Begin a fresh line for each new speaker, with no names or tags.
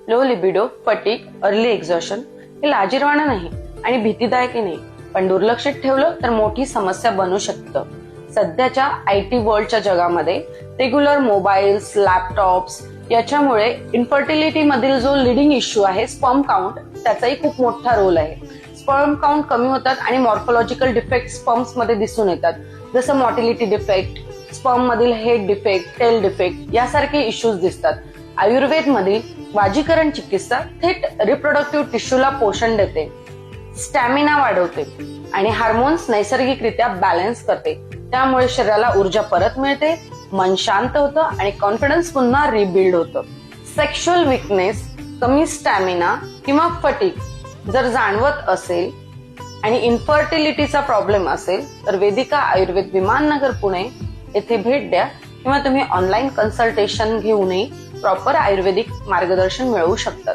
Low libido, fatigue, early exhaustion हे लाजिरवाणं नाही आणि भीतीदायकही नाही, पण दुर्लक्षित ठेवलं तर मोठी समस्या बनू शकतं. सध्याच्या IT वर्ल्डच्या जगामध्ये रेग्युलर मोबाईल्स, लॅपटॉप्स याच्यामुळे इन्फर्टिलिटी मधील जो लिडिंग इश्यू आहे स्पर्म काउंट, त्याचाही खूप मोठा रोल आहे. स्पर्म काउंट कमी होतात आणि मॉर्फोलॉजिकल डिफेक्ट स्पर्म्स मध्ये दिसून येतात, जसं मॉटिलिटी डिफेक्ट, स्पर्म मधील हेड डिफेक्ट, टेल डिफेक्ट यासारखे इश्यूज दिसतात. आयुर्वेद मधील वाजीकरण चिकित्सा थेट रिप्रोडक्टिव्ह टिश्यूला पोषण देते, स्टॅमिना वाढवते आणि हार्मोन्स नैसर्गिकरित्या बॅलन्स करते. त्यामुळे शरीराला ऊर्जा परत मिळते, मन शांत होतं आणि कॉन्फिडन्स पुन्हा रिबिल्ड होतं. सेक्शुअल विकनेस, कमी स्टॅमिना किंवा फटीग जर जाणवत असेल आणि इन्फर्टिलिटीचा प्रॉब्लेम असेल तर वेदिका आयुर्वेद विमाननगर पुणे येथे भेट द्या किंवा तुम्ही ऑनलाईन कन्सल्टेशन घेऊनही प्रॉपर आयुर्वेदिक मार्गदर्शन मिळवू शकतात.